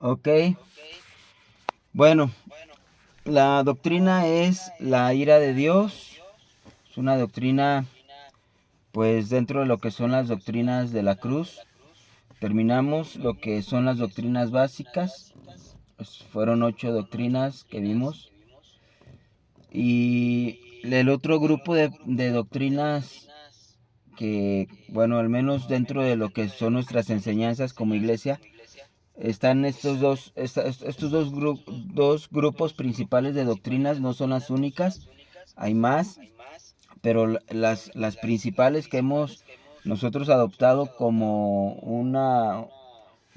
Ok, bueno, la doctrina es la ira de Dios. Es una doctrina, pues dentro de lo que son las doctrinas de la cruz. Terminamos lo que son las doctrinas básicas. Pues fueron 8 doctrinas que vimos. Y el otro grupo de doctrinas que, bueno, al menos dentro de lo que son nuestras enseñanzas como iglesia, están dos grupos principales de doctrinas, no son las únicas, hay más, pero las principales que hemos nosotros adoptado como un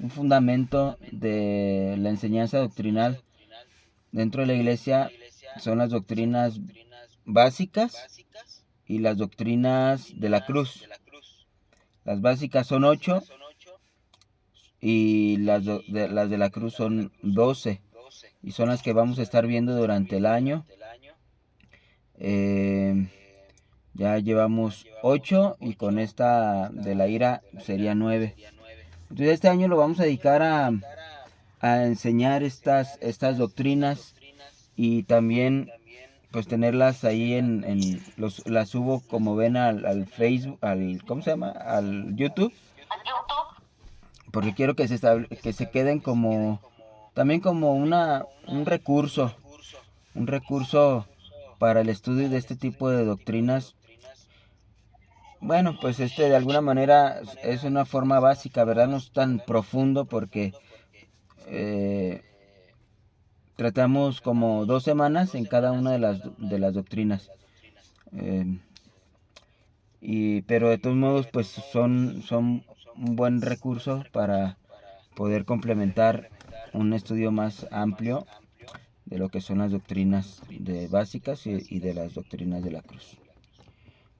fundamento de la enseñanza doctrinal dentro de la iglesia son las doctrinas básicas y las doctrinas de la cruz. Las básicas son 8 y las de la cruz son 12 y son las que vamos a estar viendo durante el año. Eh, ya llevamos 8 y con esta de la ira sería 9. Entonces este año lo vamos a dedicar a enseñar estas doctrinas y también pues tenerlas ahí las subo como ven al Facebook, ¿cómo se llama? Al YouTube, porque quiero que se queden como también como un recurso para el estudio de este tipo de doctrinas. Bueno, pues de alguna manera es una forma básica, ¿verdad? No es tan profundo porque eh, tratamos como 2 semanas en cada una de las doctrinas. Eh, pero de todos modos, pues son un buen recurso para poder complementar un estudio más amplio de lo que son las doctrinas básicas y de las doctrinas de la cruz.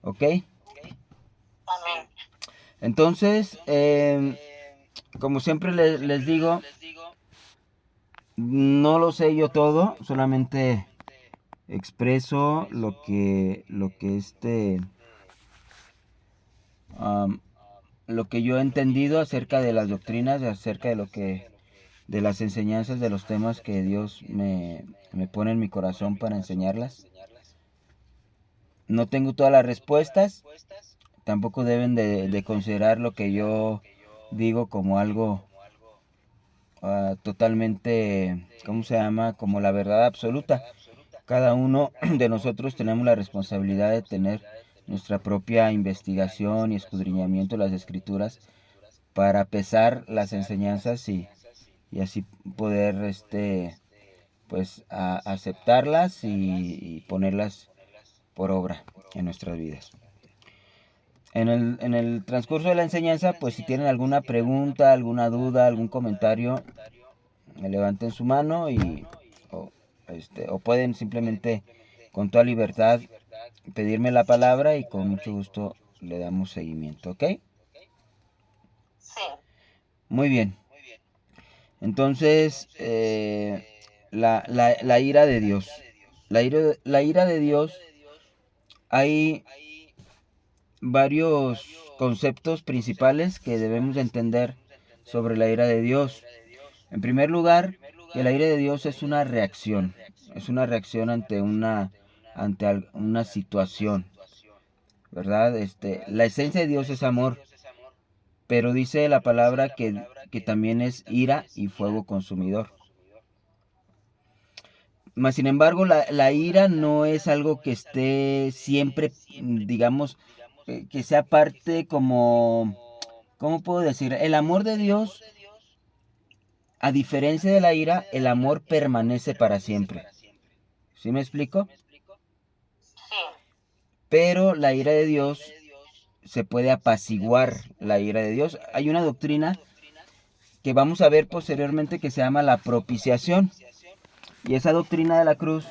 ¿Ok? Amén. Entonces, como siempre les digo, no lo sé yo todo, solamente expreso um, lo que yo he entendido acerca de las doctrinas, acerca de las enseñanzas, de los temas que Dios me pone en mi corazón para enseñarlas. No tengo todas las respuestas, tampoco deben de considerar lo que yo digo como algo totalmente, ¿cómo se llama? Como la verdad absoluta. Cada uno de nosotros tenemos la responsabilidad de tener nuestra propia investigación y escudriñamiento de las escrituras para pesar las enseñanzas y así poder pues aceptarlas y ponerlas por obra en nuestras vidas. En el transcurso de la enseñanza, pues si tienen alguna pregunta, alguna duda, algún comentario, levanten su mano o, o pueden simplemente con toda libertad pedirme la palabra y con mucho gusto le damos seguimiento, ¿ok? Sí. Muy bien. Entonces, la ira de Dios. La ira de Dios, hay varios conceptos principales que debemos de entender sobre la ira de Dios. En primer lugar, que la ira de Dios es una reacción ante una situación, ¿verdad? La esencia de Dios es amor, pero dice la palabra que también es ira y fuego consumidor. Mas, sin embargo, la ira no es algo que esté siempre, digamos, que sea parte como, ¿cómo puedo decir? El amor de Dios, a diferencia de la ira, el amor permanece para siempre. ¿Sí me explico? Sí. Pero la ira de Dios se puede apaciguar la ira de Dios. Hay una doctrina que vamos a ver posteriormente que se llama la propiciación. Y esa doctrina de la cruz,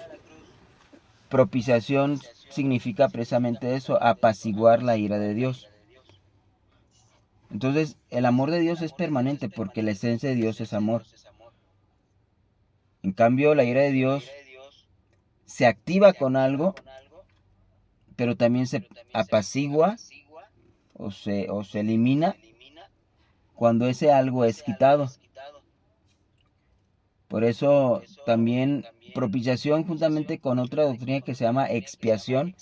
propiciación significa precisamente eso, apaciguar la ira de Dios. Entonces, el amor de Dios es permanente porque la esencia de Dios es amor. En cambio, la ira de Dios se activa con algo, pero también se apacigua o se elimina cuando ese algo es quitado. Por eso también propiciación, juntamente con otra doctrina que se llama expiación,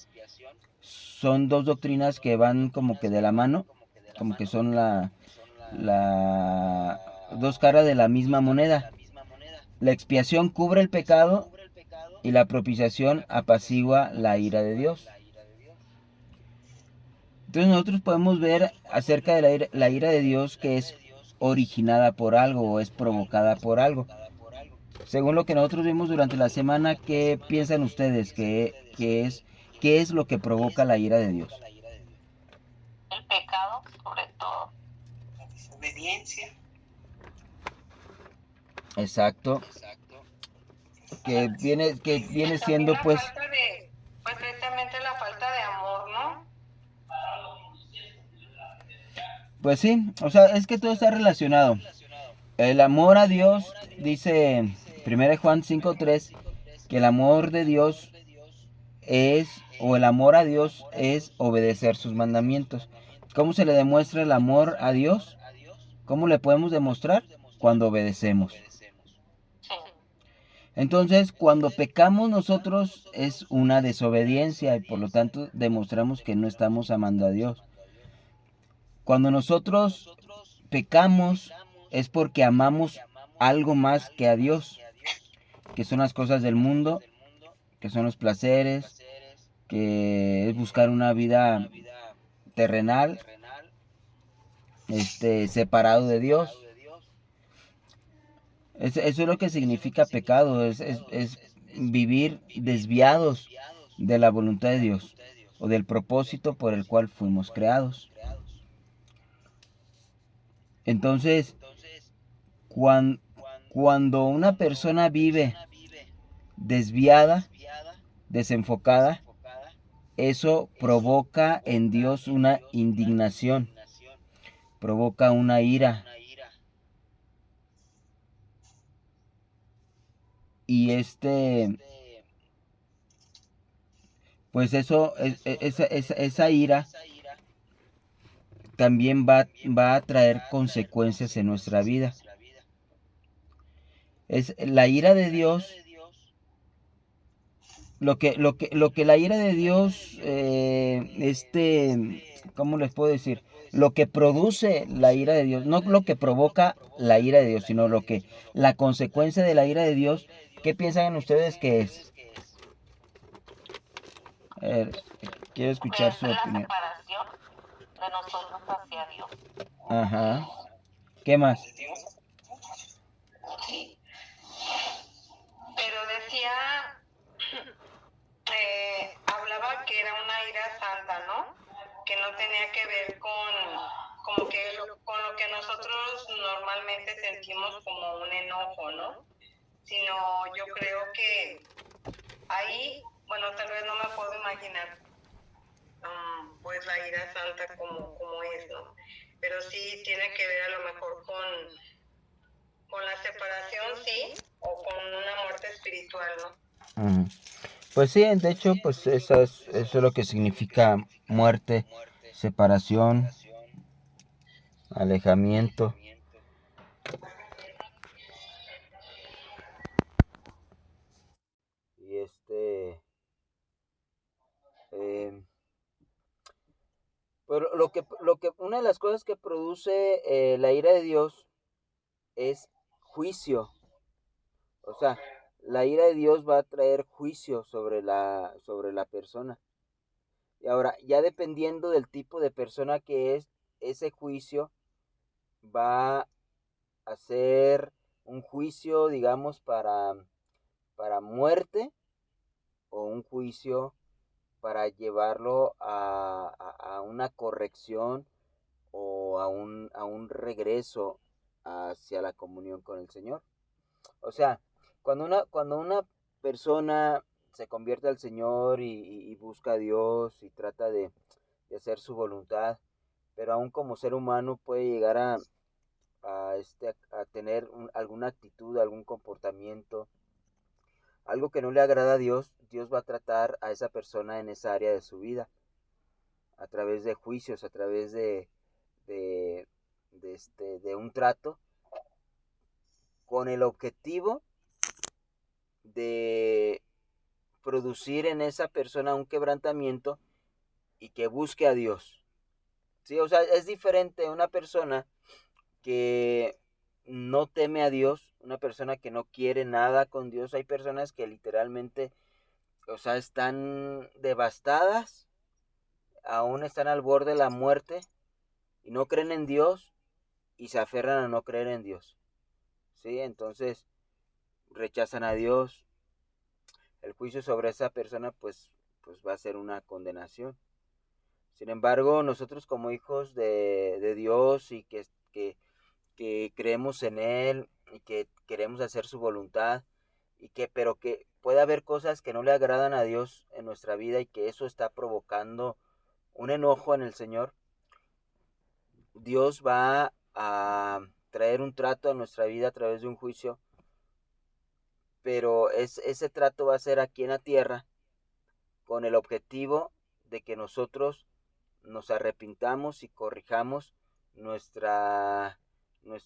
son dos doctrinas que van como que de la mano, como que son la dos caras de la misma moneda. La expiación cubre el pecado y la propiciación apacigua la ira de Dios. Entonces nosotros podemos ver acerca de la ira de Dios que es originada por algo o es provocada por algo. Según lo que nosotros vimos durante la semana, ¿qué piensan ustedes qué es lo que provoca la ira de Dios? El pecado, sobre todo. La desobediencia. Exacto. Que viene siendo La pues falta de, pues precisamente la falta de amor, ¿no? pues sí, o sea, es que todo está relacionado. El amor a Dios, dice 1 Juan 5:3, que el amor de Dios o el amor a Dios es obedecer sus mandamientos. ¿Cómo se le demuestra el amor a Dios? ¿Cómo le podemos demostrar? Cuando obedecemos. Sí. Entonces, cuando pecamos nosotros es una desobediencia y por lo tanto demostramos que no estamos amando a Dios. Cuando nosotros pecamos es porque amamos algo más que a Dios, que son las cosas del mundo, que son los placeres, que es buscar una vida terrenal, separado de Dios. Eso es lo que significa pecado, es vivir desviados de la voluntad de Dios o del propósito por el cual fuimos creados. Entonces, cuan- cuando una persona vive desviada, desenfocada, eso provoca en Dios una indignación, provoca una ira. Y pues eso, esa ira también va a traer consecuencias en nuestra vida. Es la ira de Dios, lo que la ira de Dios, ¿cómo les puedo decir? Lo que produce la ira de Dios, no lo que provoca la ira de Dios, sino la consecuencia de la ira de Dios, ¿qué piensan ustedes que es? A ver, quiero escuchar su La opinión. separación de nosotros hacia Dios. Ajá. ¿Qué más? De Dios. Sí. Pero decía, hablaba que era una ira santa, ¿no? Que no tenía que ver con lo que nosotros normalmente sentimos como un enojo, ¿no? Sino yo creo que ahí, bueno, tal vez no me puedo imaginar pues la ira santa como es, ¿no? Pero sí tiene que ver a lo mejor con la separación, sí, o con una muerte espiritual, ¿no? Ujú. Pues sí, de hecho, pues eso es lo que significa muerte, separación, alejamiento. Y eh, pero una de las cosas que produce la ira de Dios es juicio. O sea, la ira de Dios va a traer juicio sobre la persona. Y ahora, ya dependiendo del tipo de persona que es, ese juicio va a ser un juicio, digamos, para muerte o un juicio para llevarlo a una corrección o a un regreso hacia la comunión con el Señor. O sea, cuando una persona se convierte al Señor y busca a Dios y trata de hacer su voluntad, pero aún como ser humano puede llegar a tener alguna actitud, algún comportamiento, algo que no le agrada a Dios, Dios va a tratar a esa persona en esa área de su vida, a través de juicios, a través de un trato, con el objetivo de producir en esa persona un quebrantamiento y que busque a Dios. ¿Sí? O sea, es diferente una persona que no teme a Dios, una persona que no quiere nada con Dios. Hay personas que literalmente, o sea, están devastadas, aún están al borde de la muerte y no creen en Dios y se aferran a no creer en Dios. ¿Sí? Entonces rechazan a Dios. El juicio sobre esa persona pues va a ser una condenación. Sin embargo, nosotros como hijos de Dios y que creemos en Él y que queremos hacer su voluntad, pero que puede haber cosas que no le agradan a Dios en nuestra vida y que eso está provocando un enojo en el Señor, Dios va a traer un trato a nuestra vida a través de un juicio, pero ese trato va a ser aquí en la tierra con el objetivo de que nosotros nos arrepintamos y corrijamos nuestra,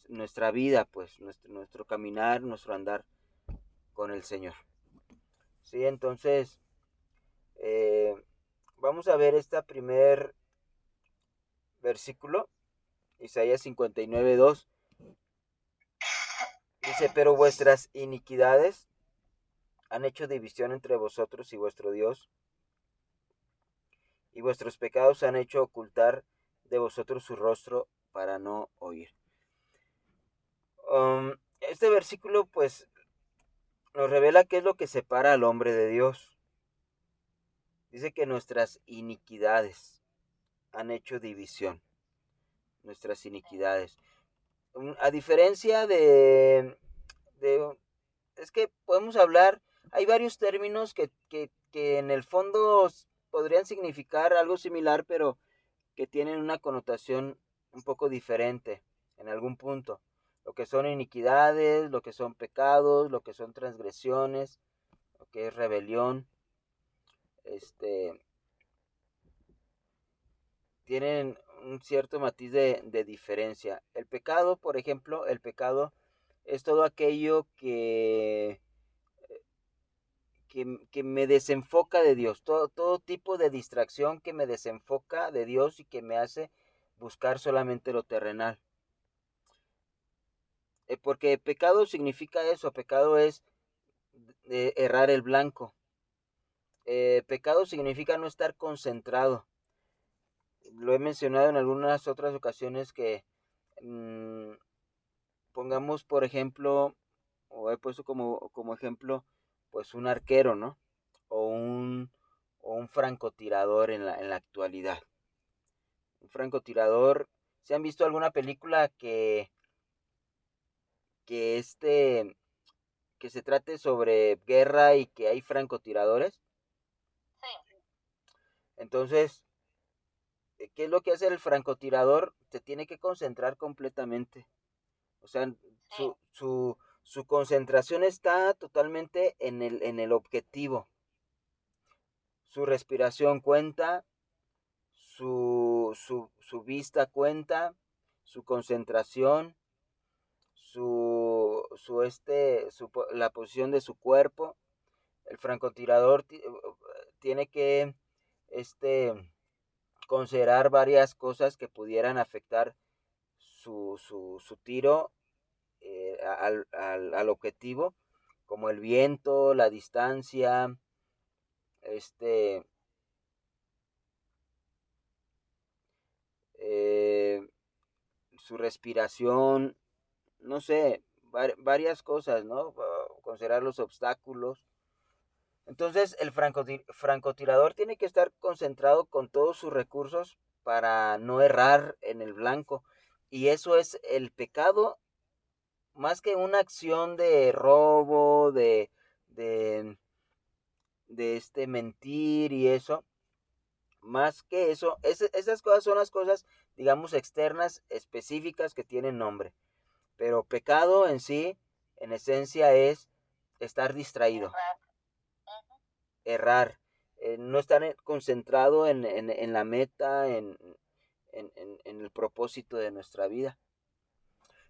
nuestra vida, pues nuestro caminar, nuestro andar con el Señor. Sí, entonces eh, vamos a ver este primer versículo, Isaías 59:2. Dice, pero vuestras iniquidades han hecho división entre vosotros y vuestro Dios, y vuestros pecados han hecho ocultar de vosotros su rostro para no oír. Este versículo pues nos revela qué es lo que separa al hombre de Dios. Dice que nuestras iniquidades han hecho división. Nuestras iniquidades. A diferencia es que podemos hablar, hay varios términos que en el fondo podrían significar algo similar, pero que tienen una connotación un poco diferente en algún punto. Lo que son iniquidades, lo que son pecados, lo que son transgresiones, lo que es rebelión, tienen un cierto matiz de diferencia. El pecado, por ejemplo, el pecado es todo aquello que me desenfoca de Dios, todo tipo de distracción que me desenfoca de Dios y que me hace buscar solamente lo terrenal. Porque pecado significa eso, pecado es errar el blanco. Pecado significa no estar concentrado. Lo he mencionado en algunas otras ocasiones que pongamos, por ejemplo, o he puesto como ejemplo, pues un arquero, ¿no? O un francotirador en la actualidad. Un francotirador, ¿se han visto alguna película que que se trate sobre guerra y que hay francotiradores? Sí. Entonces, ¿qué es lo que hace el francotirador? Se tiene que concentrar completamente. O sea, Sí. su concentración está totalmente en el objetivo. Su respiración cuenta, su vista cuenta, su concentración, la posición de su cuerpo. El francotirador tiene que este, considerar varias cosas que pudieran afectar su tiro al objetivo, como el viento, la distancia, este, eh, su respiración, no sé, varias cosas, ¿no? Considerar los obstáculos. Entonces el francotirador tiene que estar concentrado con todos sus recursos para no errar en el blanco. Y eso es el pecado, más que una acción de robo, de, de mentir y eso. Más que eso, esas cosas son las cosas, digamos, externas, específicas que tienen nombre. Pero pecado en sí, en esencia, es estar distraído, Errar. Ujú. errar, no estar concentrado en la meta, en el propósito de nuestra vida.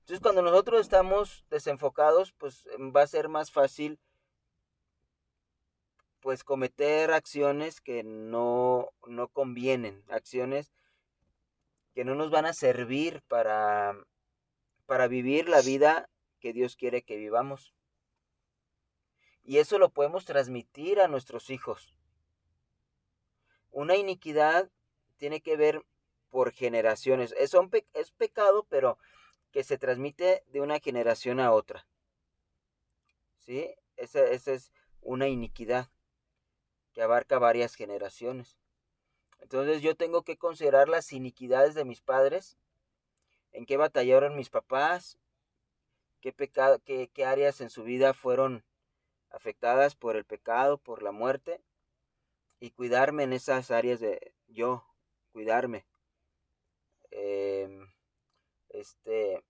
Entonces, cuando nosotros estamos desenfocados, pues va a ser más fácil pues cometer acciones que no convienen, acciones que no nos van a servir para vivir la vida que Dios quiere que vivamos. Y eso lo podemos transmitir a nuestros hijos. Una iniquidad tiene que ver por generaciones. Es pecado, pero que se transmite de una generación a otra. ¿Sí? Esa es una iniquidad que abarca varias generaciones. Entonces yo tengo que considerar las iniquidades de mis padres, en qué batallaron mis papás, qué áreas en su vida fueron afectadas por el pecado, por la muerte, y cuidarme en esas áreas de yo, cuidarme. Este,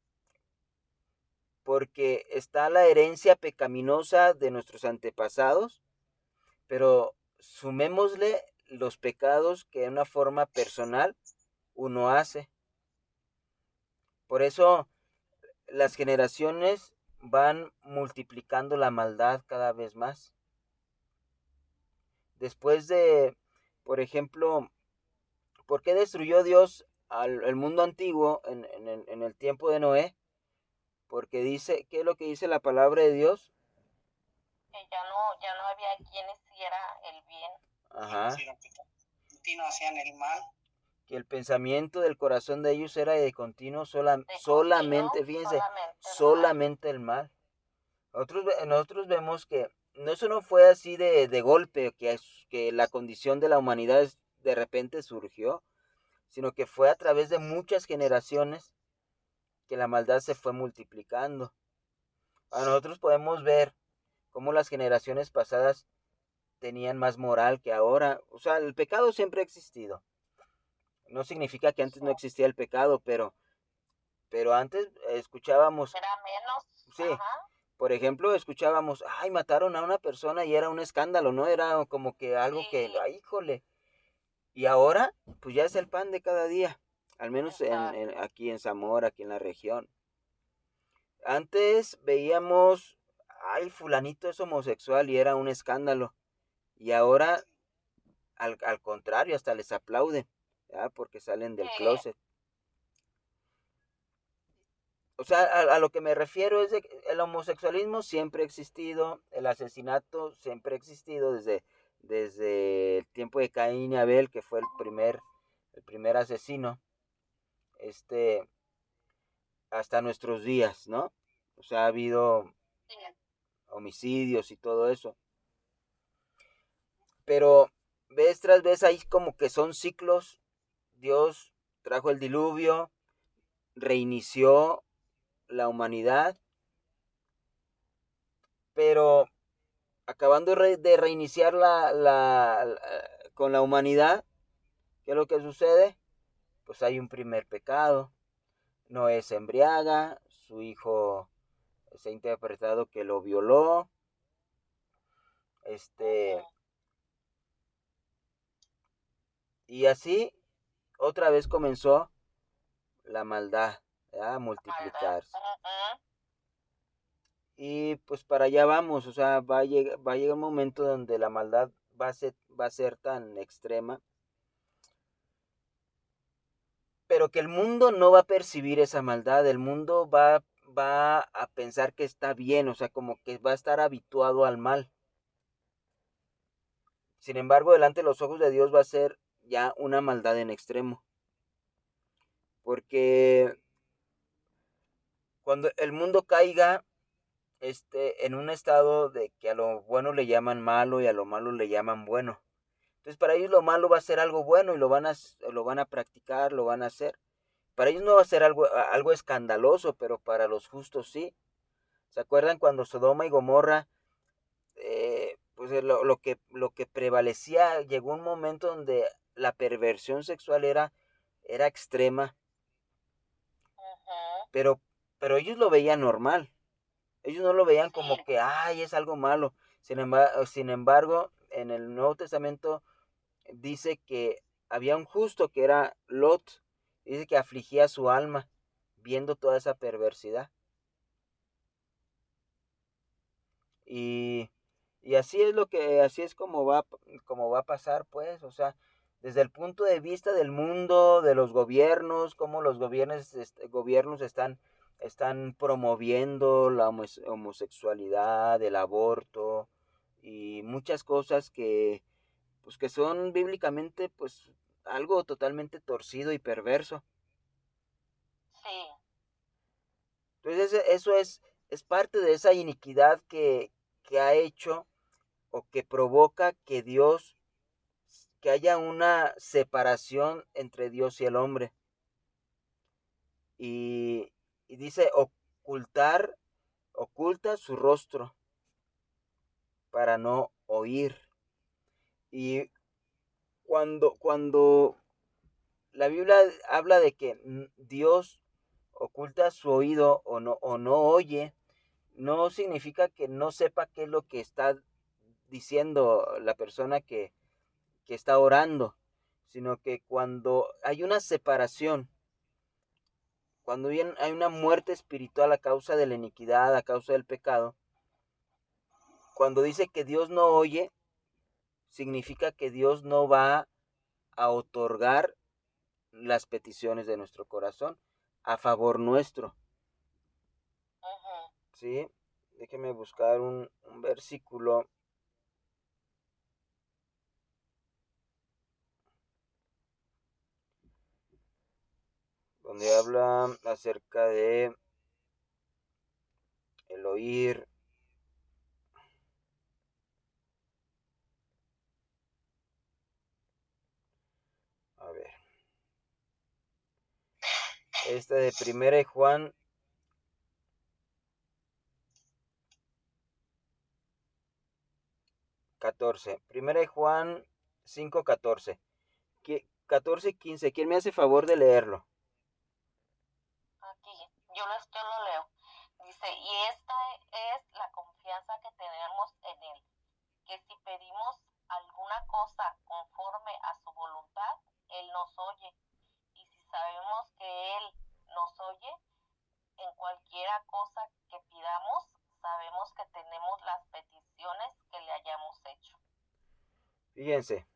porque está la herencia pecaminosa de nuestros antepasados, pero sumémosle los pecados que de una forma personal uno hace. Por eso las generaciones van multiplicando la maldad cada vez más. Después de, por ejemplo, ¿por qué destruyó Dios el mundo antiguo en el tiempo de Noé? Porque dice, ¿qué es lo que dice la palabra de Dios? Que ya no había quien hiciera el bien. Ajá. No hacían el mal. Que el pensamiento del corazón de ellos era de continuo solamente, fíjense, solamente el mal. Nosotros vemos que eso no fue así de golpe, que la condición de la humanidad de repente surgió, sino que fue a través de muchas generaciones que la maldad se fue multiplicando. A nosotros podemos ver cómo las generaciones pasadas tenían más moral que ahora. O sea, el pecado siempre ha existido. No significa que antes no existía el pecado, pero antes escuchábamos, era menos. sí, Ajá. por ejemplo, escuchábamos, ay, mataron a una persona y era un escándalo, ¿no? Era como que algo Sí. que, ay, híjole. Y ahora, pues ya es el pan de cada día, al menos aquí en Zamora, aquí en la región. Antes veíamos, ay, fulanito es homosexual y era un escándalo. Y ahora, al contrario, hasta les aplauden, ¿ya? Porque salen del closet. O sea, a lo que me refiero es de que el homosexualismo siempre ha existido, el asesinato siempre ha existido desde el tiempo de Caín y Abel, que fue el primer asesino, hasta nuestros días, ¿no? O sea, ha habido homicidios y todo eso. Pero vez tras vez ahí como que son ciclos. Dios trajo el diluvio, reinició la humanidad, pero acabando de reiniciar con la humanidad, ¿qué es lo que sucede? Pues hay un primer pecado. Noé se embriaga, su hijo se ha interpretado que lo violó, y así otra vez comenzó la maldad a multiplicarse. Y pues para allá vamos, o sea, va a llegar un momento donde la maldad va a ser tan extrema, pero que el mundo no va a percibir esa maldad, el mundo va a pensar que está bien, o sea, como que va a estar habituado al mal. Sin embargo, delante de los ojos de Dios va a ser ya una maldad en extremo. Porque cuando el mundo caiga en un estado de que a lo bueno le llaman malo y a lo malo le llaman bueno. Entonces para ellos lo malo va a ser algo bueno y lo van a practicar, lo van a hacer. Para ellos no va a ser algo escandaloso, pero para los justos sí. ¿Se acuerdan cuando Sodoma y Gomorra, pues lo que prevalecía, llegó un momento donde la perversión sexual era extrema, pero, pero ellos lo veían normal. Ellos no lo veían como que, ay, es algo malo. Sin embargo, en el Nuevo Testamento dice que había un justo que era Lot. Dice que afligía su alma viendo toda esa perversidad. Y Y así es como va a pasar, pues, o sea, desde el punto de vista del mundo, de los gobiernos, cómo los gobiernos están promoviendo la homosexualidad, el aborto y muchas cosas pues, que son bíblicamente, pues, algo totalmente torcido y perverso. Sí, Entonces, es parte de esa iniquidad que ha hecho o que provoca que haya una separación entre Dios y el hombre. Y dice oculta su rostro para no oír. Y cuando la Biblia habla de que Dios oculta su oído o no oye, no significa que no sepa qué es lo que está diciendo la persona que está orando, sino que cuando hay una separación, cuando hay una muerte espiritual a causa de la iniquidad, a causa del pecado, cuando dice que Dios no oye, significa que Dios no va a otorgar las peticiones de nuestro corazón a favor nuestro. ujú. ¿Sí? Déjeme buscar un versículo donde habla acerca de el oír. A ver, esta de primera de Juan 14. Primera de Juan 5:14. 14 y 15. ¿Quién me hace favor de leerlo? Aquí, yo lo leo. Dice, y esta es la confianza que tenemos en Él, que si pedimos alguna cosa conforme a su voluntad, Él nos oye. Y si sabemos que Él nos oye, en cualquiera cosa que pidamos, sabemos que tenemos las peticiones que le hayamos hecho. Fíjense,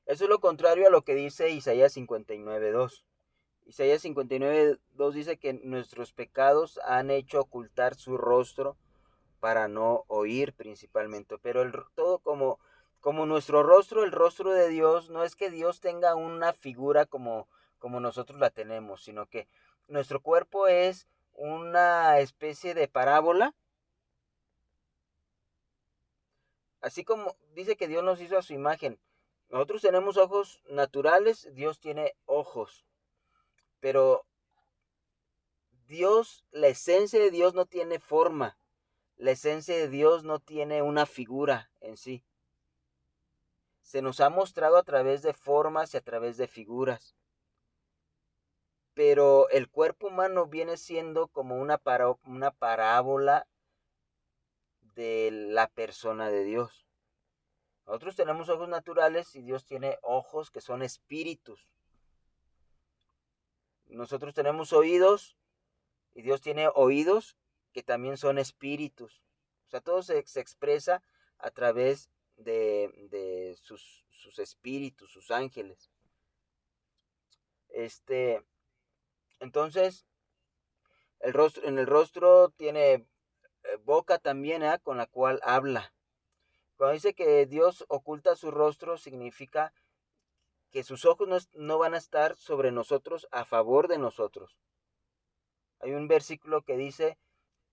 eso es lo contrario a lo que dice Isaías 59:2. Isaías 59:2 dice que nuestros pecados han hecho ocultar su rostro para no oír principalmente, pero todo como nuestro rostro, el rostro de Dios, no es que Dios tenga una figura como nosotros la tenemos, sino que nuestro cuerpo es una especie de parábola, así como dice que Dios nos hizo a su imagen. Nosotros tenemos ojos naturales, Dios tiene ojos, pero la esencia de Dios no tiene forma, la esencia de Dios no tiene una figura en sí. Se nos ha mostrado a través de formas y a través de figuras. Pero el cuerpo humano viene siendo como una parábola de la persona de Dios. Nosotros tenemos ojos naturales y Dios tiene ojos que son espíritus. Nosotros tenemos oídos y Dios tiene oídos que también son espíritus. O sea, todo se expresa a través de sus espíritus, sus ángeles. Entonces, en el rostro tiene boca también, con la cual habla. Cuando dice que Dios oculta su rostro, significa que sus ojos no van a estar sobre nosotros a favor de nosotros. Hay un versículo que dice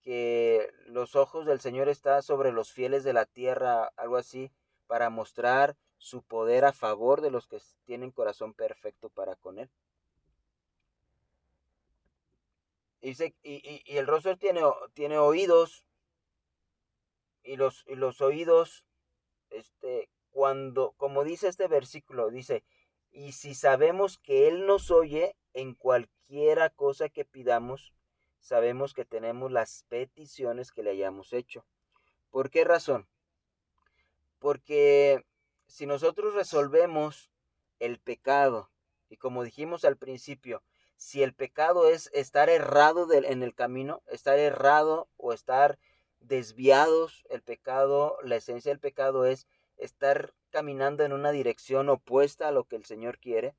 que los ojos del Señor están sobre los fieles de la tierra, algo así, para mostrar su poder a favor de los que tienen corazón perfecto para con Él. Y el rostro tiene oídos, y los oídos, como dice este versículo, dice, y si sabemos que Él nos oye en cualquiera cosa que pidamos, sabemos que tenemos las peticiones que le hayamos hecho. ¿Por qué razón? Porque si nosotros resolvemos el pecado, y como dijimos al principio, si el pecado es estar errado en el camino, estar errado o estar desviados. El pecado, la esencia del pecado es estar caminando en una dirección opuesta a lo que el Señor quiere.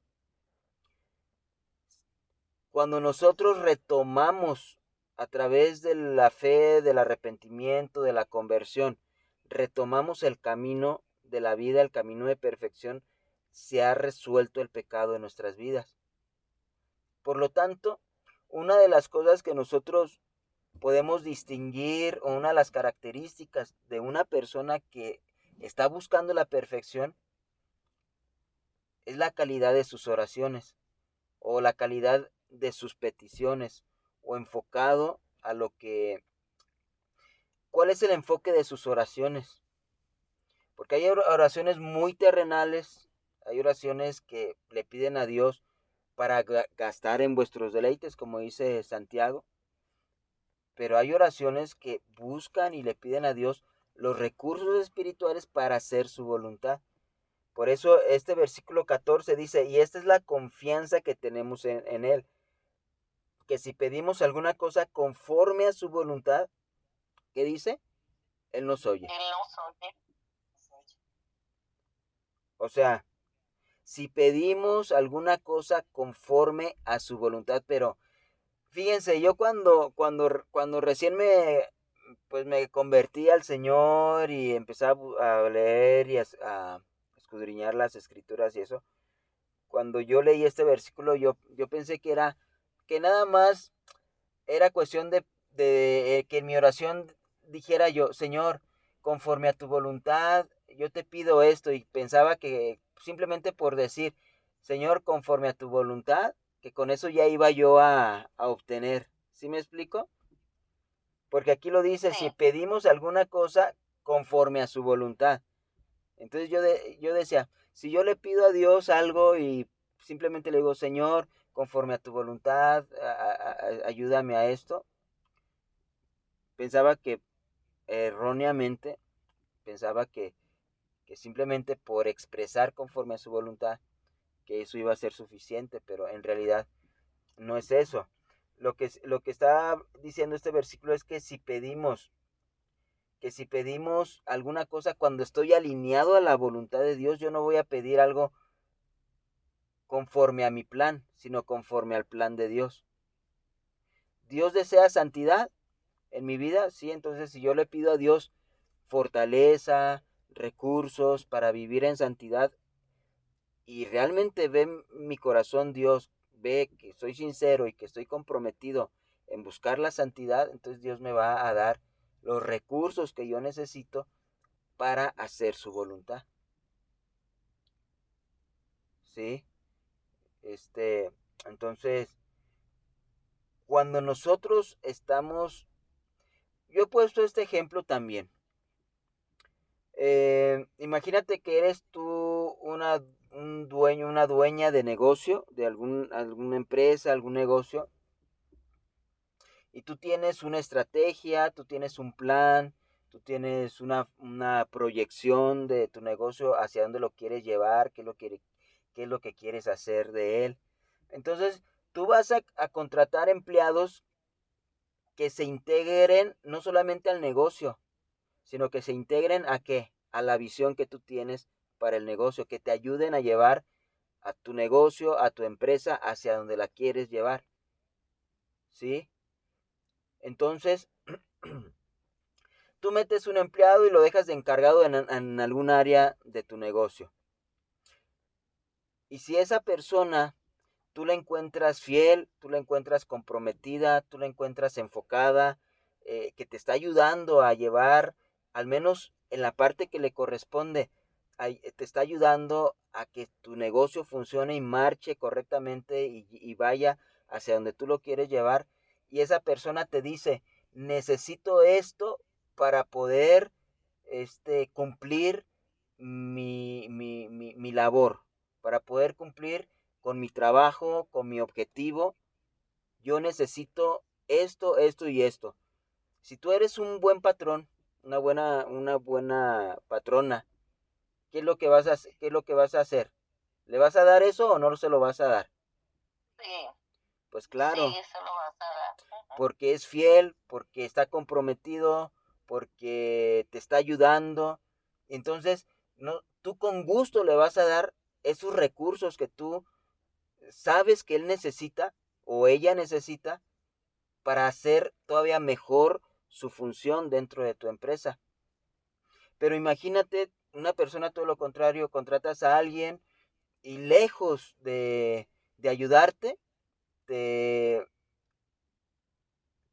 Cuando nosotros retomamos a través de la fe, del arrepentimiento, de la conversión, retomamos el camino de la vida, el camino de perfección, se ha resuelto el pecado en nuestras vidas. Por lo tanto, una de las cosas que nosotros podemos distinguir, o una de las características de una persona que está buscando la perfección, es la calidad de sus oraciones, o la calidad de sus peticiones, o enfocado a lo que... ¿Cuál es el enfoque de sus oraciones? Porque hay oraciones muy terrenales, hay oraciones que le piden a Dios para gastar en vuestros deleites, como dice Santiago, pero hay oraciones que buscan y le piden a Dios los recursos espirituales para hacer su voluntad. Por eso este versículo 14 dice, y esta es la confianza que tenemos en Él, que si pedimos alguna cosa conforme a su voluntad, ¿qué dice? Él nos oye. Él nos oye. O sea, si pedimos alguna cosa conforme a su voluntad, pero fíjense, yo cuando recién pues me convertí al Señor y empecé a leer y a escudriñar las escrituras y eso, cuando yo leí este versículo, yo pensé que nada más era cuestión de que en mi oración dijera yo, Señor, conforme a tu voluntad, yo te pido esto, y pensaba que simplemente por decir, Señor, conforme a tu voluntad, que con eso ya iba yo a obtener. ¿Sí me explico? Porque aquí lo dice, si Sí. pedimos alguna cosa conforme a su voluntad. Entonces yo decía, si yo le pido a Dios algo y simplemente le digo, Señor, conforme a tu voluntad, ayúdame a esto, pensaba que erróneamente, pensaba que simplemente por expresar conforme a su voluntad, que eso iba a ser suficiente, pero en realidad no es eso. Lo que está diciendo este versículo es que si pedimos alguna cosa cuando estoy alineado a la voluntad de Dios, yo no voy a pedir algo conforme a mi plan, sino conforme al plan de Dios. Dios desea santidad en mi vida, sí, entonces si yo le pido a Dios fortaleza, recursos para vivir en santidad, y realmente ve mi corazón Dios, ve que soy sincero y que estoy comprometido en buscar la santidad, entonces Dios me va a dar los recursos que yo necesito para hacer su voluntad. ¿Sí? Entonces, cuando nosotros estamos, yo he puesto este ejemplo también. Imagínate que eres tú un dueño, una dueña de negocio, de alguna empresa, algún negocio, y tú tienes una estrategia, tú tienes un plan, tú tienes una proyección de tu negocio, hacia dónde lo quieres llevar, qué es lo que quieres hacer de él. Entonces, tú vas a contratar empleados que se integren no solamente al negocio, sino que se integren ¿a qué? A la visión que tú tienes para el negocio, que te ayuden a llevar a tu negocio, a tu empresa, hacia donde la quieres llevar. ¿Sí? Entonces, tú metes un empleado y lo dejas de encargado en algún área de tu negocio. Y si esa persona tú la encuentras fiel, tú la encuentras comprometida, tú la encuentras enfocada, que te está ayudando a llevar, al menos en la parte que le corresponde, te está ayudando a que tu negocio funcione y marche correctamente y vaya hacia donde tú lo quieres llevar, y esa persona te dice, necesito esto para poder cumplir mi labor, para poder cumplir con mi trabajo, con mi objetivo, yo necesito esto y esto. Si tú eres un buen patrón, una buena patrona, ¿qué es lo que qué es lo que vas a hacer? ¿Le vas a dar eso o no se lo vas a dar? Sí. Pues claro, Sí, eso lo vas a dar. porque es fiel, porque está comprometido, porque te está ayudando. Entonces, no, tú con gusto le vas a dar esos recursos que tú sabes que él necesita o ella necesita para hacer todavía mejor su función dentro de tu empresa. Pero imagínate una persona todo lo contrario, contratas a alguien y lejos de ayudarte, te,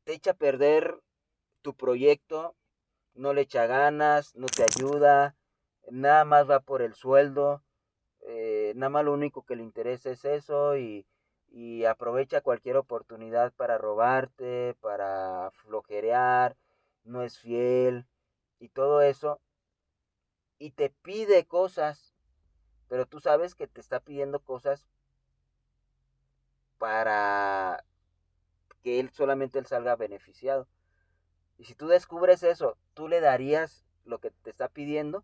te echa a perder tu proyecto, no le echa ganas, no te ayuda, nada más va por el sueldo, nada más lo único que le interesa es eso y aprovecha cualquier oportunidad para robarte, para flojerear, no es fiel y todo eso, y te pide cosas, pero tú sabes que te está pidiendo cosas para que él solamente él salga beneficiado. Y si tú descubres eso, ¿tú le darías lo que te está pidiendo?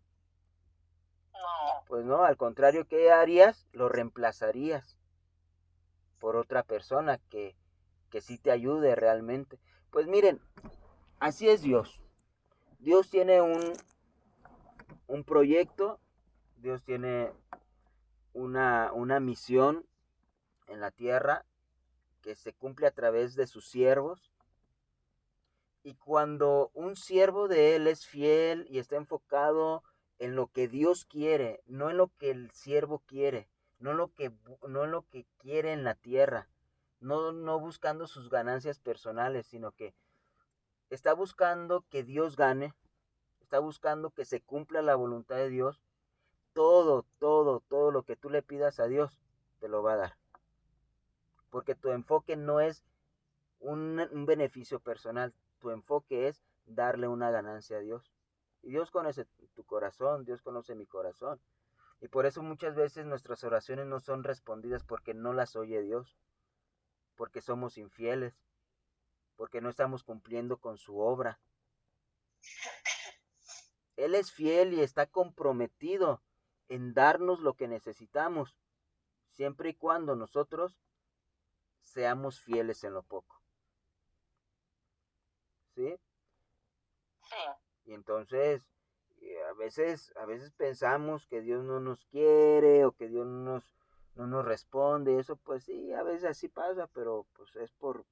No. Pues no, al contrario, ¿qué harías? Lo reemplazarías por otra persona que sí te ayude realmente. Pues miren, así es Dios. Dios tiene un proyecto, Dios tiene una misión en la tierra que se cumple a través de sus siervos. Y cuando un siervo de él es fiel y está enfocado en lo que Dios quiere, no en lo que el siervo quiere, no en lo que quiere en la tierra, no buscando sus ganancias personales, sino que está buscando que Dios gane, está buscando que se cumpla la voluntad de Dios, todo lo que tú le pidas a Dios, te lo va a dar. Porque tu enfoque no es un beneficio personal, tu enfoque es darle una ganancia a Dios. Y Dios conoce tu corazón, Dios conoce mi corazón. Y por eso muchas veces nuestras oraciones no son respondidas porque no las oye Dios, porque somos infieles, porque no estamos cumpliendo con su obra. Él es fiel y está comprometido en darnos lo que necesitamos, siempre y cuando nosotros seamos fieles en lo poco. ¿Sí? Sí. Y entonces a veces pensamos que Dios no nos quiere o que Dios no nos responde. Eso pues sí, a veces así pasa, pero pues es pues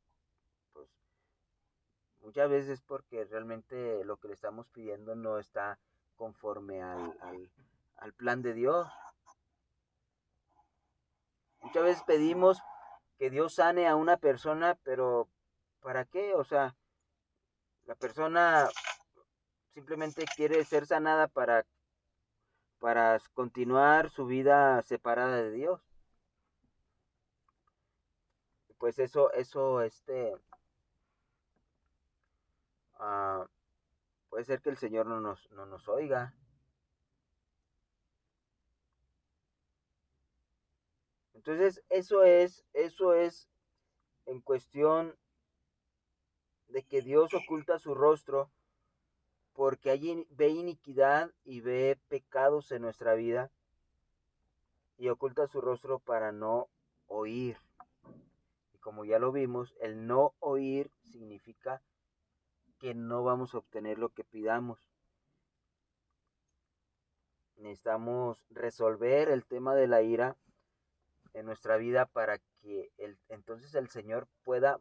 muchas veces es porque realmente lo que le estamos pidiendo no está conforme al plan de Dios. Muchas veces pedimos que Dios sane a una persona, pero ¿para qué? O sea, la persona simplemente quiere ser sanada para continuar su vida separada de Dios. Pues uh, puede ser que el Señor no nos oiga. Entonces, eso es en cuestión de que Dios oculta su rostro porque allí ve iniquidad y ve pecados en nuestra vida y oculta su rostro para no oír. Y como ya lo vimos, el no oír significa que no vamos a obtener lo que pidamos. Necesitamos resolver el tema de la ira en nuestra vida para que entonces el Señor pueda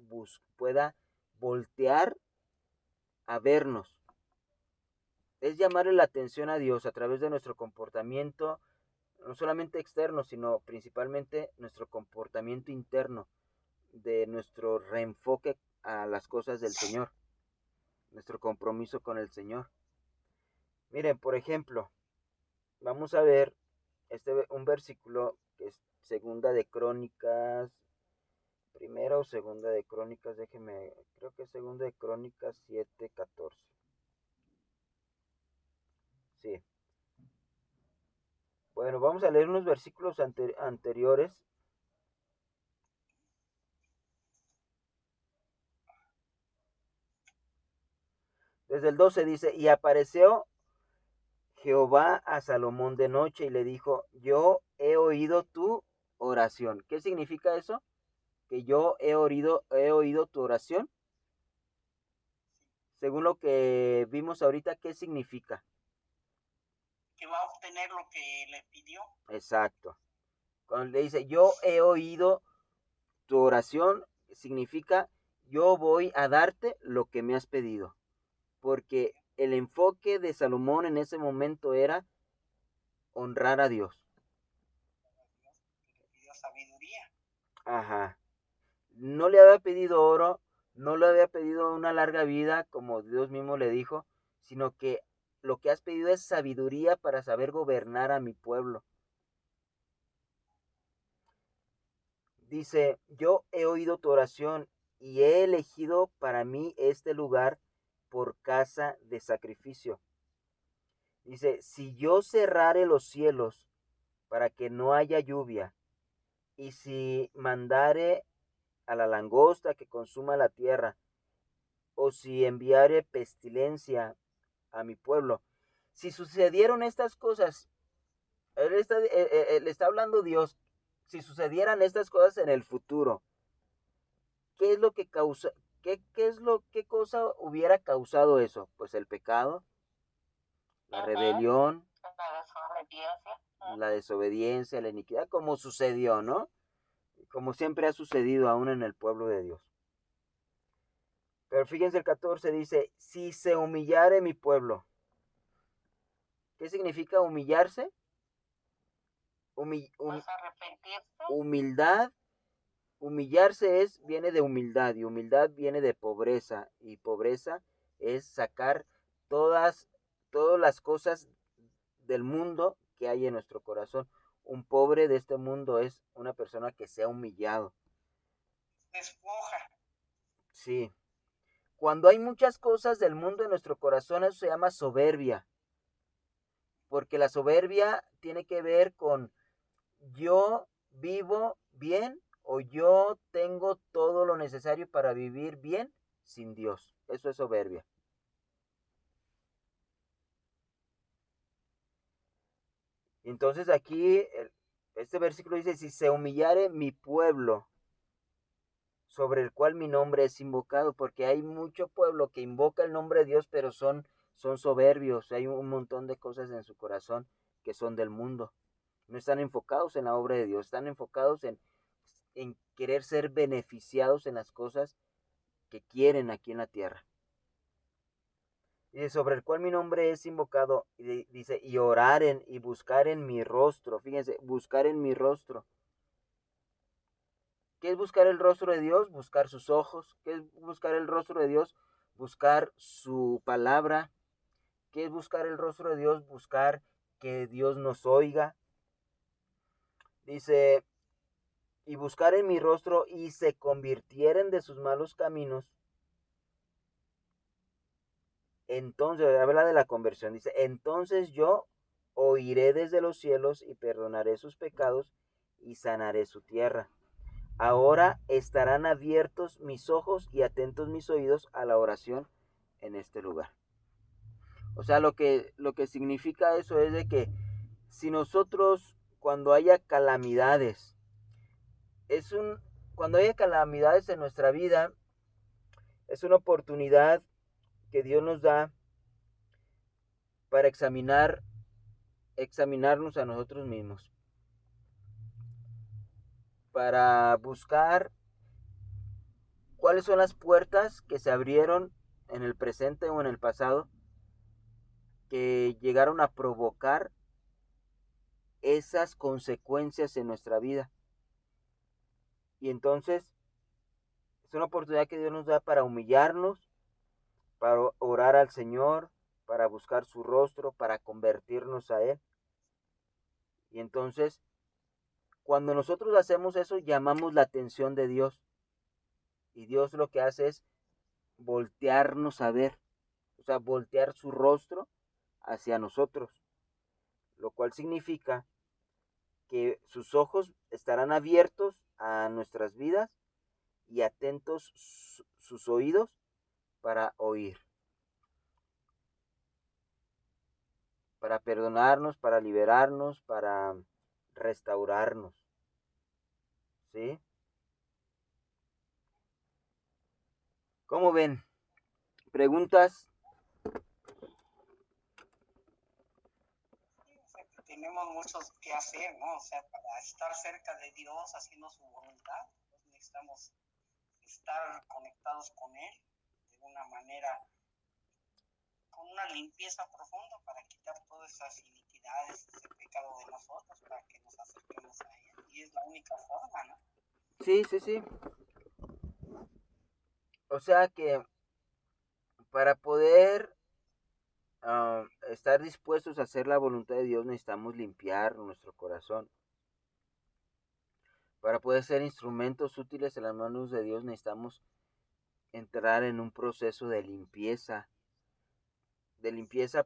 voltear a vernos. Es llamarle la atención a Dios a través de nuestro comportamiento, no solamente externo, sino principalmente nuestro comportamiento interno, de nuestro reenfoque a las cosas del Señor, nuestro compromiso con el Señor. Miren, por ejemplo, vamos a ver un versículo que es segunda de Crónicas, primera o segunda de Crónicas, creo que es segunda de Crónicas 7:14. Sí. Bueno, vamos a leer unos versículos anteriores. Desde el 12 dice, y apareció Jehová a Salomón de noche y le dijo, yo he oído tu oración. ¿Qué significa eso? Que yo he oído tu oración. según lo que vimos ahorita, ¿qué significa? Que va a obtener lo que le pidió. Exacto. Cuando le dice, yo he oído tu oración, significa, yo voy a darte lo que me has pedido. Porque el enfoque de Salomón en ese momento era honrar a Dios. Le pidió sabiduría. Ajá. No le había pedido oro, no le había pedido una larga vida, como Dios mismo le dijo, sino que lo que has pedido es sabiduría para saber gobernar a mi pueblo. Dice, yo he oído tu oración y he elegido para mí este lugar por casa de sacrificio. Dice, si yo cerrare los cielos para que no haya lluvia, y si mandare a la langosta que consuma la tierra, o si enviare pestilencia a mi pueblo. Si sucedieron estas cosas, le está hablando Dios, si sucedieran estas cosas en el futuro, ¿qué es lo que causa, qué cosa hubiera causado eso? Pues el pecado, la rebelión, la desobediencia, la iniquidad, como sucedió, ¿no? Como siempre ha sucedido aún en el pueblo de Dios. Pero fíjense el 14 dice, si se humillare mi pueblo. ¿Qué significa humillarse? Humildad. Humillarse viene de humildad y humildad viene de pobreza y pobreza es sacar todas las cosas del mundo que hay en nuestro corazón. Un pobre de este mundo es una persona que se ha humillado. Despoja. Sí. Cuando hay muchas cosas del mundo en nuestro corazón, eso se llama soberbia. Porque la soberbia tiene que ver con yo vivo bien o yo tengo todo lo necesario para vivir bien sin Dios. Eso es soberbia. Entonces aquí este versículo dice, si se humillare mi pueblo, sobre el cual mi nombre es invocado, porque hay mucho pueblo que invoca el nombre de Dios, pero son soberbios, hay un montón de cosas en su corazón que son del mundo. No están enfocados en la obra de Dios, están enfocados en querer ser beneficiados en las cosas que quieren aquí en la tierra. Dice, sobre el cual mi nombre es invocado, y dice, y oraren y buscar en mi rostro. Fíjense, buscar en mi rostro. ¿Qué es buscar el rostro de Dios? Buscar sus ojos. ¿Qué es buscar el rostro de Dios? Buscar su palabra. ¿Qué es buscar el rostro de Dios? Buscar que Dios nos oiga. Dice, y buscar en mi rostro y se convirtieren de sus malos caminos. Entonces, habla de la conversión. Dice, entonces yo oiré desde los cielos y perdonaré sus pecados y sanaré su tierra. Ahora estarán abiertos mis ojos y atentos mis oídos a la oración en este lugar. O sea, lo que significa eso es de que si nosotros cuando haya calamidades, cuando haya calamidades en nuestra vida, es una oportunidad que Dios nos da para examinarnos a nosotros mismos, para buscar cuáles son las puertas que se abrieron en el presente o en el pasado que llegaron a provocar esas consecuencias en nuestra vida. Y entonces es una oportunidad que Dios nos da para humillarnos, para orar al Señor, para buscar su rostro, para convertirnos a Él. Y entonces, cuando nosotros hacemos eso, llamamos la atención de Dios. Y Dios lo que hace es voltearnos a ver, o sea, voltear su rostro hacia nosotros, lo cual significa que sus ojos estarán abiertos a nuestras vidas y atentos sus oídos para oír, para perdonarnos, para liberarnos, para restaurarnos. ¿Sí? ¿Cómo ven? ¿Preguntas? Sí, o sea, que tenemos mucho que hacer, ¿no? O sea, para estar cerca de Dios, haciendo su voluntad, pues necesitamos estar conectados con Él de una manera, con una limpieza profunda para quitar todas esas iniquidades, ese pecado de nosotros, para que nos acerquemos a Él. Y es la única forma, ¿no? Sí, sí, sí. O sea que para poder estar dispuestos a hacer la voluntad de Dios necesitamos limpiar nuestro corazón. Para poder ser instrumentos útiles en las manos de Dios necesitamos entrar en un proceso de limpieza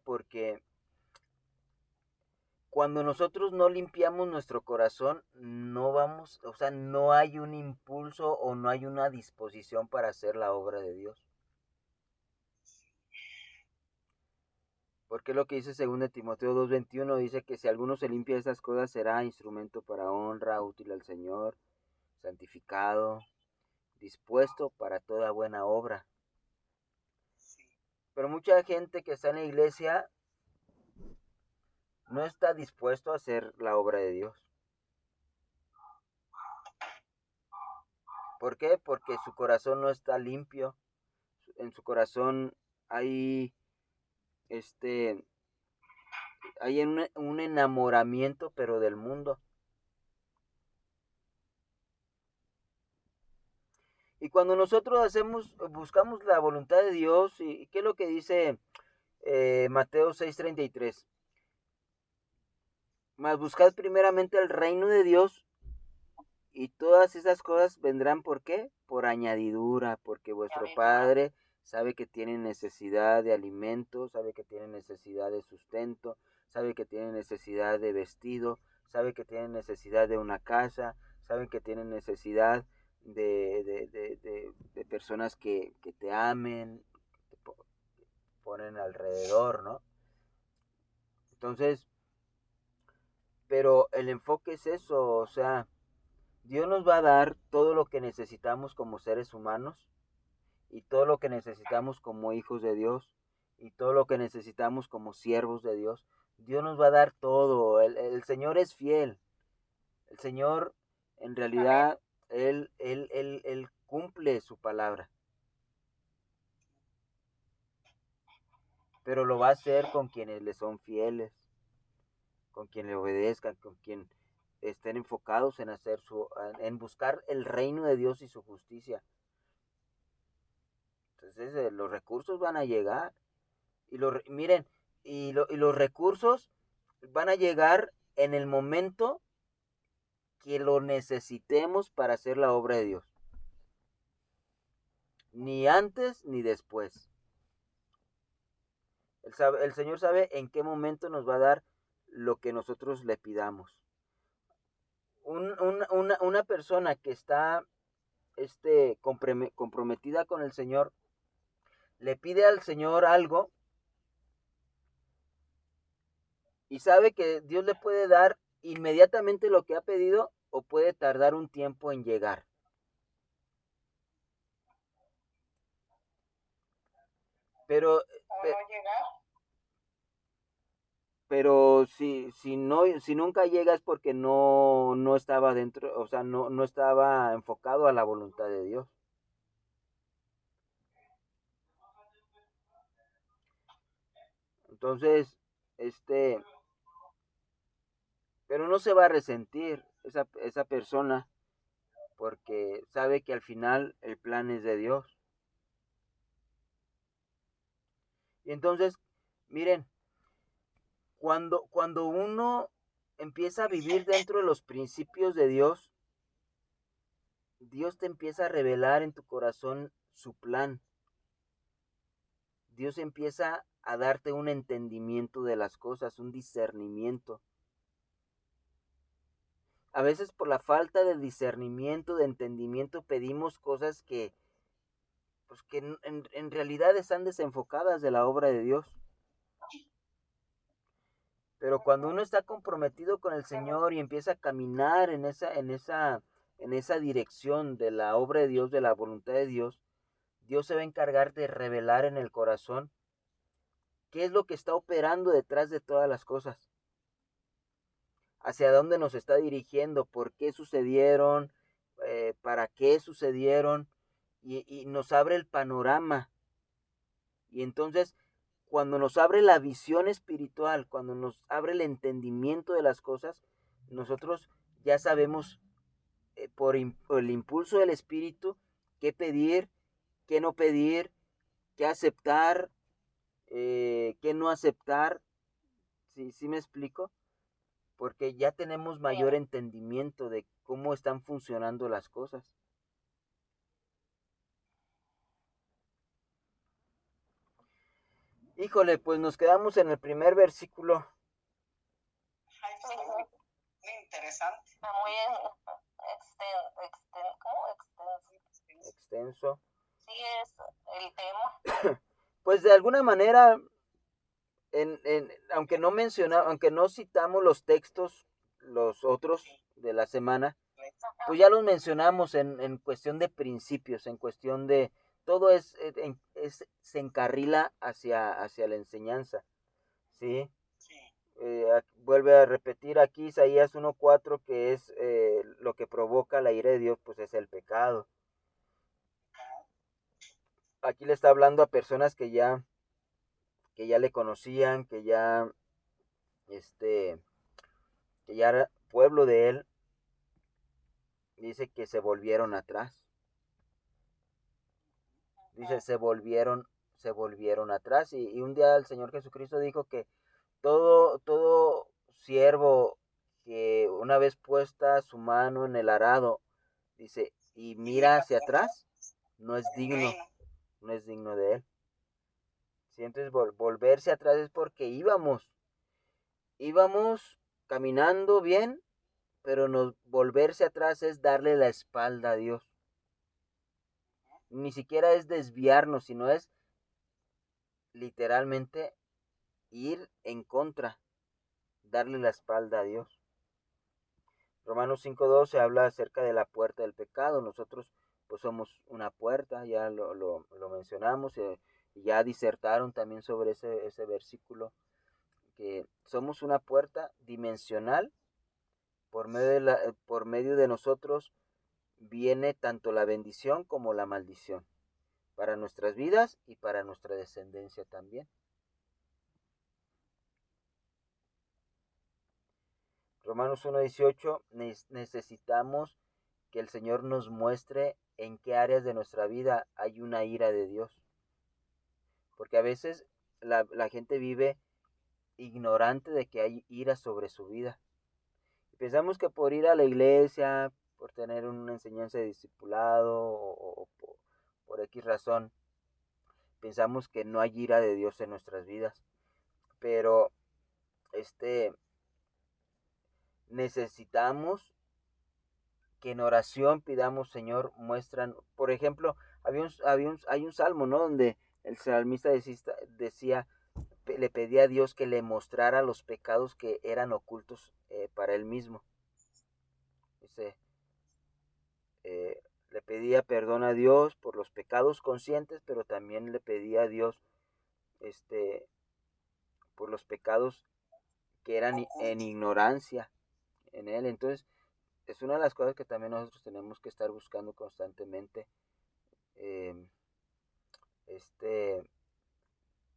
porque cuando nosotros no limpiamos nuestro corazón, no vamos, o sea, no hay un impulso o no hay una disposición para hacer la obra de Dios. Porque lo que dice 2 Timoteo 2:21 dice que si alguno se limpia de esas cosas será instrumento para honra, útil al Señor, santificado, dispuesto para toda buena obra. Pero mucha gente que está en la iglesia no está dispuesto a hacer la obra de Dios. ¿Por qué? Porque su corazón no está limpio. En su corazón hay hay un enamoramiento, pero del mundo. Y cuando nosotros buscamos la voluntad de Dios, ¿y qué es lo que dice Mateo 6:33? Mas buscad primeramente el reino de Dios y todas esas cosas vendrán, ¿por qué? Por añadidura, porque vuestro Padre sabe que tienen necesidad de alimento, sabe que tienen necesidad de sustento, sabe que tienen necesidad de vestido, sabe que tienen necesidad de una casa, sabe que tienen necesidad de personas que te amen, que te ponen alrededor, ¿no? Entonces, pero el enfoque es eso, o sea, Dios nos va a dar todo lo que necesitamos como seres humanos y todo lo que necesitamos como hijos de Dios y todo lo que necesitamos como siervos de Dios. Dios nos va a dar todo. El Señor es fiel. El Señor, en realidad, Él cumple su palabra. Pero lo va a hacer con quienes le son fieles, con quien le obedezcan, con quien estén enfocados en en buscar el reino de Dios y su justicia. Entonces los recursos van a llegar. Miren, y los recursos van a llegar en el momento que lo necesitemos para hacer la obra de Dios. Ni antes ni después. El Señor sabe en qué momento nos va a dar lo que nosotros le pidamos. Una persona que está comprometida con el Señor, le pide al Señor algo y sabe que Dios le puede dar inmediatamente lo que ha pedido o puede tardar un tiempo en llegar. Pero, pero si nunca llega es porque no estaba dentro, o sea, no estaba enfocado a la voluntad de Dios. Entonces, pero no se va a resentir esa persona porque sabe que al final el plan es de Dios. Y entonces, miren, cuando uno empieza a vivir dentro de los principios de Dios, Dios te empieza a revelar en tu corazón su plan. Dios empieza a darte un entendimiento de las cosas, un discernimiento. A veces por la falta de discernimiento, de entendimiento, pedimos cosas que en realidad están desenfocadas de la obra de Dios. Pero cuando uno está comprometido con el Señor y empieza a caminar en esa dirección de la obra de Dios, de la voluntad de Dios, Dios se va a encargar de revelar en el corazón qué es lo que está operando detrás de todas las cosas, hacia dónde nos está dirigiendo, por qué sucedieron, para qué sucedieron, y nos abre el panorama. Y entonces, cuando nos abre la visión espiritual, cuando nos abre el entendimiento de las cosas, nosotros ya sabemos por el impulso del Espíritu qué pedir, qué no pedir, qué aceptar, qué no aceptar. ¿Sí me explico? Porque ya tenemos mayor entendimiento de cómo están funcionando las cosas. Híjole, pues nos quedamos en el primer versículo. Ay, pues, está muy interesante. Está muy ¿cómo? Extenso. Sí, es el tema. Pues de alguna manera, aunque aunque no citamos los textos, los otros de la semana, pues ya los mencionamos en cuestión de principios, en cuestión de todo se encarrila hacia la enseñanza, ¿sí? Sí. Vuelve a repetir aquí Isaías 1:4 que es lo que provoca la ira de Dios, pues es el pecado. Aquí le está hablando a personas que ya le conocían, que ya era pueblo de él. Dice que se volvieron atrás. Dice, se volvieron atrás. Y un día el Señor Jesucristo dijo que todo siervo que una vez puesta su mano en el arado, dice, y mira hacia atrás, no es digno de él. ¿Sí? Entonces volverse atrás es porque íbamos caminando bien, pero volverse atrás es darle la espalda a Dios. Ni siquiera es desviarnos, sino es literalmente ir en contra, darle la espalda a Dios. Romanos 5:12 habla acerca de la puerta del pecado. Nosotros pues somos una puerta, ya lo mencionamos, y ya disertaron también sobre ese versículo, que somos una puerta dimensional. Por medio de nosotros viene tanto la bendición como la maldición, para nuestras vidas y para nuestra descendencia también. Romanos 1:18, necesitamos que el Señor nos muestre en qué áreas de nuestra vida hay una ira de Dios. Porque a veces la gente vive ignorante de que hay ira sobre su vida. Y pensamos que por ir a la iglesia, por tener una enseñanza de discipulado o por X razón, pensamos que no hay ira de Dios en nuestras vidas. Pero necesitamos que en oración pidamos, Señor, muestran, por ejemplo, hay un salmo, ¿no? Donde el salmista decía, le pedía a Dios que le mostrara los pecados que eran ocultos para él mismo. Dice, le pedía perdón a Dios por los pecados conscientes, pero también le pedía a Dios por los pecados que eran en ignorancia en él. Entonces, es una de las cosas que también nosotros tenemos que estar buscando constantemente. Eh,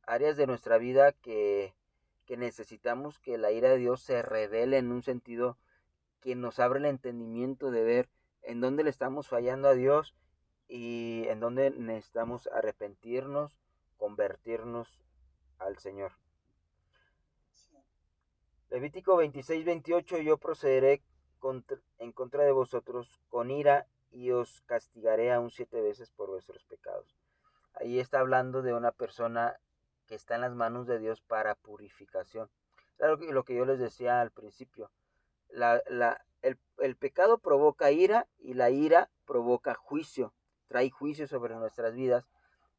Áreas de nuestra vida que necesitamos que la ira de Dios se revele en un sentido que nos abre el entendimiento de ver en dónde le estamos fallando a Dios y en dónde necesitamos arrepentirnos, convertirnos al Señor. Levítico 26:28, yo procederé en contra de vosotros con ira y os castigaré aún 7 veces por vuestros pecados. Ahí está hablando de una persona que está en las manos de Dios para purificación. Claro que lo que yo les decía al principio, el pecado provoca ira y la ira provoca juicio, trae juicio sobre nuestras vidas,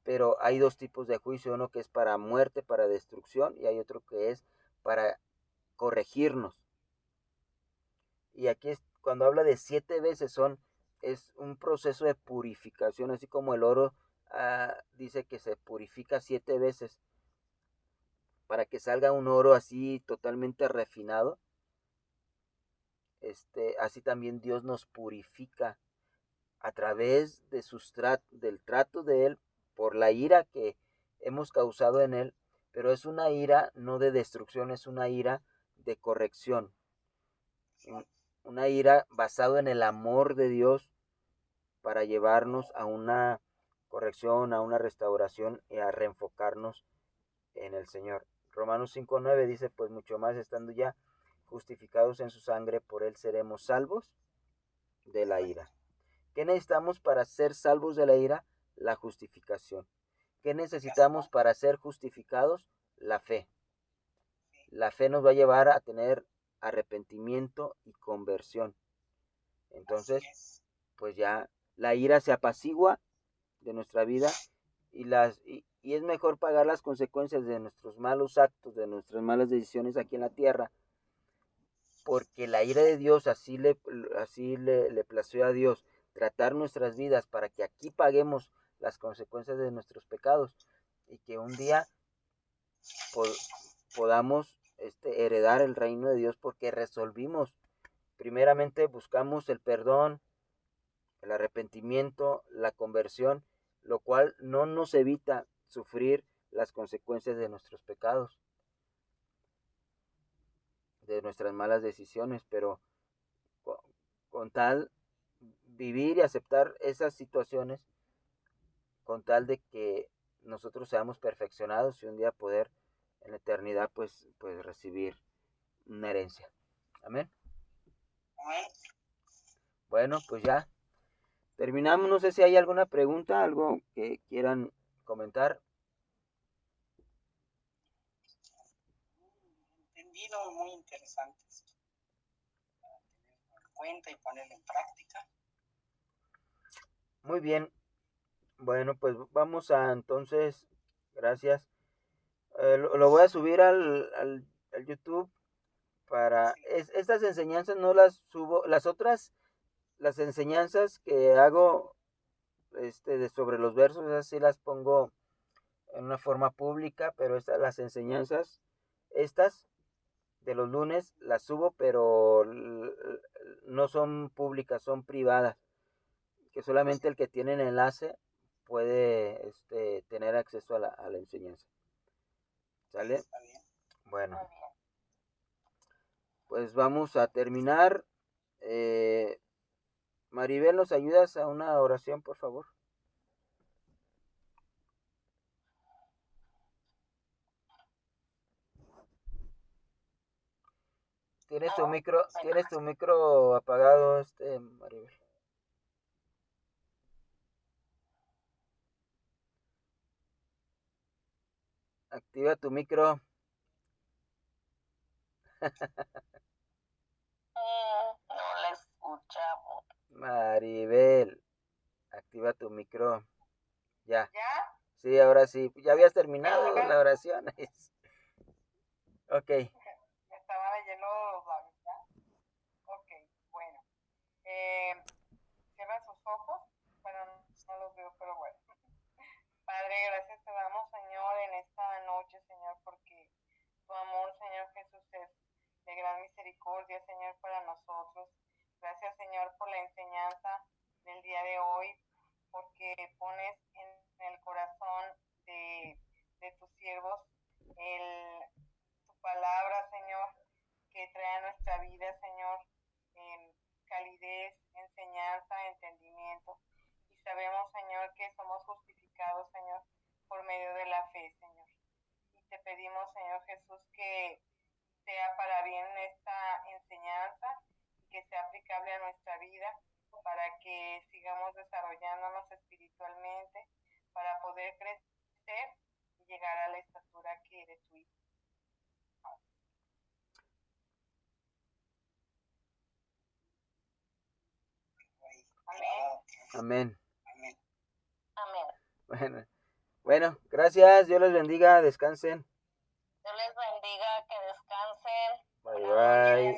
pero hay dos tipos de juicio, uno que es para muerte, para destrucción, y hay otro que es para corregirnos. Y aquí cuando habla de 7 veces es un proceso de purificación, así como el oro dice que se purifica 7 veces para que salga un oro así totalmente refinado. Así también Dios nos purifica a través de del trato de Él por la ira que hemos causado en Él, pero es una ira no de destrucción, es una ira de corrección, una ira basada en el amor de Dios para llevarnos a una corrección, a una restauración y a reenfocarnos en el Señor. Romanos 5:9 dice, pues mucho más estando ya justificados en su sangre, por Él seremos salvos de la ira. ¿Qué necesitamos para ser salvos de la ira? La justificación. ¿Qué necesitamos para ser justificados? La fe. La fe nos va a llevar a tener arrepentimiento y conversión. Entonces, pues ya la ira se apacigua de nuestra vida y es mejor pagar las consecuencias de nuestros malos actos, de nuestras malas decisiones aquí en la tierra, porque la ira de Dios así le plació a Dios tratar nuestras vidas para que aquí paguemos las consecuencias de nuestros pecados y que un día podamos heredar el reino de Dios, porque primeramente buscamos el perdón, el arrepentimiento, la conversión, lo cual no nos evita sufrir las consecuencias de nuestros pecados, de nuestras malas decisiones, pero con tal vivir y aceptar esas situaciones, con tal de que nosotros seamos perfeccionados y un día poder en la eternidad pues recibir una herencia. Amén. Bueno, pues ya terminamos. No sé si hay alguna pregunta, algo que quieran comentar. Entendido, muy interesante esto. Para tenerlo en cuenta y ponerlo en práctica. Muy bien. Bueno, pues vamos a entonces, gracias. Lo voy a subir al YouTube para... estas enseñanzas no las subo, las enseñanzas que hago sobre los versos, así las pongo en una forma pública, pero las enseñanzas, estas de los lunes, las subo, pero no son públicas, son privadas, que solamente el que tiene el enlace puede tener acceso a la enseñanza. ¿Sale? Bueno, pues vamos a terminar. Maribel, ¿nos ayudas a una oración, por favor? ¿Tienes tu micro apagado, Maribel? Activa tu micro. No la escuchamos. Maribel, activa tu micro. Ya. ¿Ya? Sí, ahora sí. Ya habías terminado la oración. Ok. Me estaba leyendo los labios, ¿ya? Ok, bueno. Cierra sus ojos. Bueno, no los veo, pero bueno. Padre, gracias te damos, Señor, en esta noche, Señor, porque tu amor, Señor Jesús, es de gran misericordia, Señor, para nosotros. Gracias, Señor, por la enseñanza del día de hoy, porque pones en el corazón de tus siervos tu palabra, Señor, que trae a nuestra vida, Señor, en calidez, enseñanza, entendimiento. Y sabemos, Señor, que somos justificados, Señor, por medio de la fe, Señor. Y te pedimos, Señor Jesús, que sea para bien esta enseñanza y que sea aplicable a nuestra vida para que sigamos desarrollándonos espiritualmente, para poder crecer y llegar a la estatura que de tu Hijo. Amén. Amén. Bueno, gracias. Dios les bendiga. Descansen. Dios les bendiga, que descansen. Bye, bye.